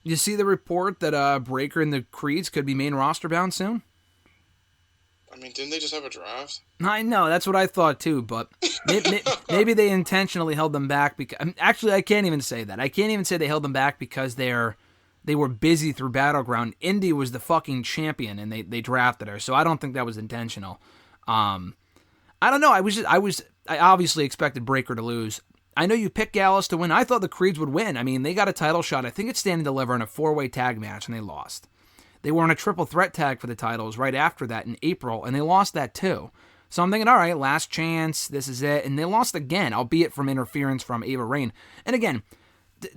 You see the report that Breakker and the Creeds could be main roster bound soon? I mean, didn't they just have a draft? I know, that's what I thought too, but maybe they intentionally held them back because... Actually, I can't even say that. I can't even say they held them back because they were busy through Battleground. Indy was the fucking champion, and they drafted her, so I don't think that was intentional. I don't know. I obviously expected Breakker to lose. I know you picked Gallus to win. I thought the Creeds would win. I mean, they got a title shot. I think it's Stand and Deliver in a 4-way tag match, and they lost. They were in a triple threat tag for the titles right after that in April, and they lost that too. So I'm thinking, all right, last chance, this is it. And they lost again, albeit from interference from Ava Raine. And again,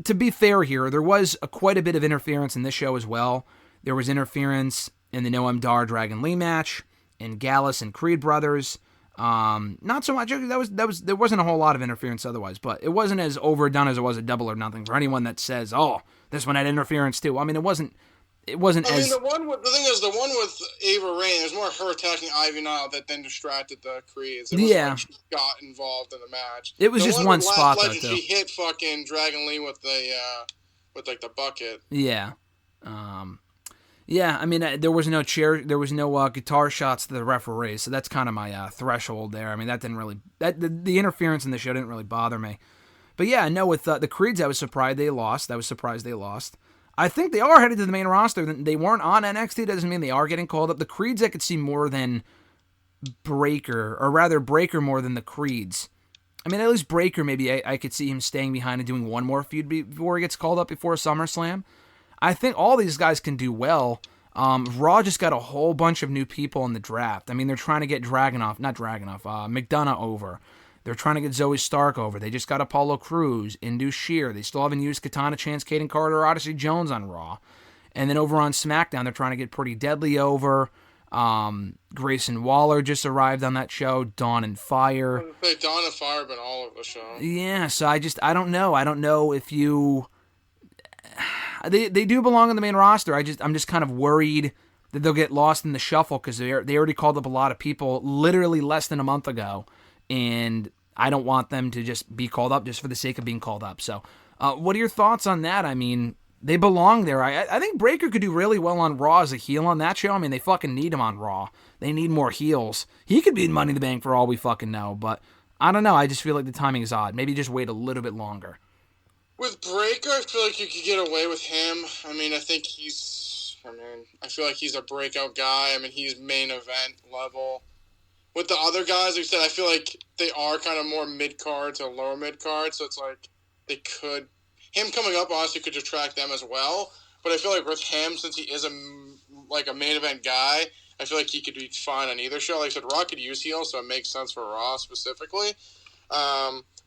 to be fair here, there was quite a bit of interference in this show as well. There was interference in the Noam Dar Dragon Lee match, in Gallus and Creed Brothers. Not so much. There wasn't a whole lot of interference otherwise, but it wasn't as overdone as it was a Double or Nothing for anyone that says, "Oh, this one had interference too." I mean, it wasn't. I mean, the thing is, the one with Ava Raine, it was more her attacking Ivy Nile that then distracted the Creeds. It wasn't like she got involved in the match. It was just one spot though. She hit fucking Dragon Lee with the bucket. Yeah. Yeah, I mean, there was no guitar shots to the referee, so that's kind of my threshold there. I mean, that didn't really, the interference in the show didn't really bother me. But yeah, no, with the Creeds, I was surprised they lost. I think they are headed to the main roster. They weren't on NXT, doesn't mean they are getting called up. The Creeds I could see more than Breakker, or rather Breakker more than the Creeds. I mean, at least Breakker, maybe I could see him staying behind and doing one more feud before he gets called up before SummerSlam. I think all these guys can do well. Raw just got a whole bunch of new people in the draft. I mean, they're trying to get McDonough over. They're trying to get Zoe Stark over. They just got Apollo Crews, Indus Sher. They still haven't used Katana Chance, Kaden Carter, or Odyssey Jones on Raw. And then over on SmackDown, they're trying to get Pretty Deadly over. Grayson Waller just arrived on that show. Dawn and Fire. Dawn and Fire have been all over the show. Yeah, so I don't know. I don't know if you... They do belong on the main roster. I'm just kind of worried that they'll get lost in the shuffle because they already called up a lot of people literally less than a month ago, and I don't want them to just be called up just for the sake of being called up. So, what are your thoughts on that? I mean, they belong there. I think Breakker could do really well on Raw as a heel on that show. I mean, they fucking need him on Raw. They need more heels. He could be in Money in the Bank for all we fucking know, but I don't know. I just feel like the timing is odd. Maybe just wait a little bit longer. With Breakker, I feel like you could get away with him. I mean, I feel like he's a breakout guy. I mean, he's main event level. With the other guys, like I said, I feel like they are kind of more mid-card to lower mid-card, so it's like him coming up honestly could detract them as well. But I feel like with him, since he is a main event guy, I feel like he could be fine on either show. Like I said, Raw could use heels, so it makes sense for Raw specifically.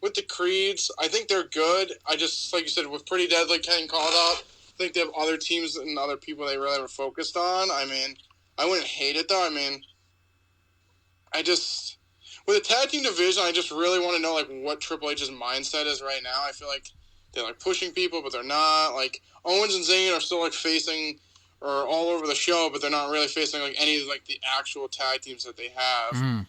With the Creeds, I think they're good. I just, like you said, with Pretty Deadly getting called up, I think they have other teams and other people they really were focused on. I mean, I wouldn't hate it, though. I mean, with the tag team division, I just really want to know, like, what Triple H's mindset is right now. I feel like they're, like, pushing people, but they're not. Like, Owens and Zayn are still, like, facing or all over the show, but they're not really facing, like, any of, like, the actual tag teams that they have.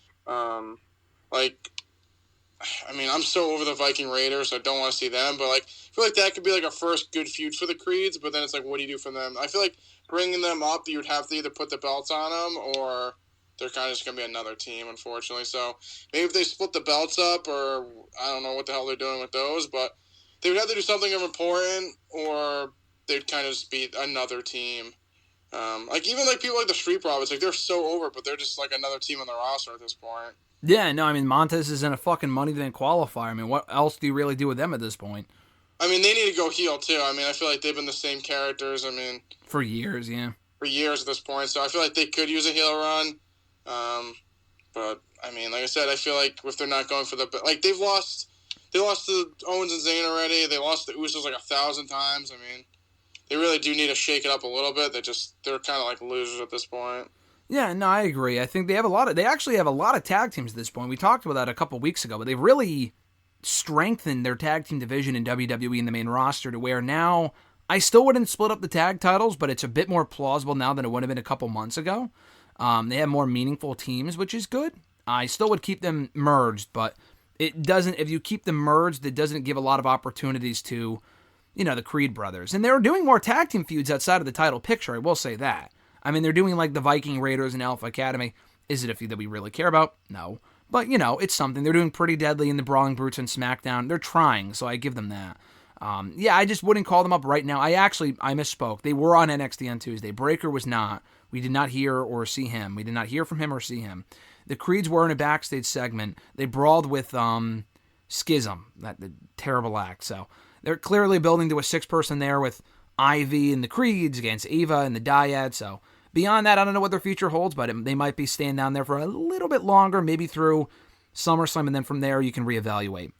I mean, I'm so over the Viking Raiders, so I don't want to see them. But, like, I feel like that could be, like, a first good feud for the Creeds. But then it's like, what do you do for them? I feel like bringing them up, you would have to either put the belts on them or they're kind of just going to be another team, unfortunately. So maybe if they split the belts up, or I don't know what the hell they're doing with those. But they would have to do something important, or they'd kind of just be another team. Even people like the Street Profits, like, they're so over, but they're just, like, another team on the roster at this point. Yeah, no, I mean, Montez is in a fucking Money in the Bank qualifier. I mean, what else do you really do with them at this point? I mean, they need to go heel, too. I mean, I feel like they've been the same characters, for years, yeah. For years at this point, so I feel like they could use a heel run. But, I mean, like I said, I feel like if they're not going for they lost to Owens and Zayn already. They lost the Usos, like, 1,000 times. I mean, they really do need to shake it up a little bit. They're kind of like losers at this point. Yeah, no, I agree. I think they actually have a lot of tag teams at this point. We talked about that a couple weeks ago, but they've really strengthened their tag team division in WWE in the main roster to where now I still wouldn't split up the tag titles, but it's a bit more plausible now than it would have been a couple months ago. They have more meaningful teams, which is good. I still would keep them merged, but it doesn't. If you keep them merged, it doesn't give a lot of opportunities to the Creed brothers. And they're doing more tag team feuds outside of the title picture, I will say that. I mean, they're doing like the Viking Raiders and Alpha Academy. Is it a feud that we really care about? No. But, it's something. They're doing Pretty Deadly in the Brawling Brutes and SmackDown. They're trying, so I give them that. I just wouldn't call them up right now. I misspoke. They were on NXT on Tuesday. Breaker was not. We did not hear or see him. We did not hear from him or see him. The Creeds were in a backstage segment. They brawled with Schism, the terrible act. So they're clearly building to a 6-person there with Ivy and the Creeds against Eva and the Dyad. So beyond that, I don't know what their future holds, but they might be staying down there for a little bit longer, maybe through SummerSlam, and then from there you can reevaluate.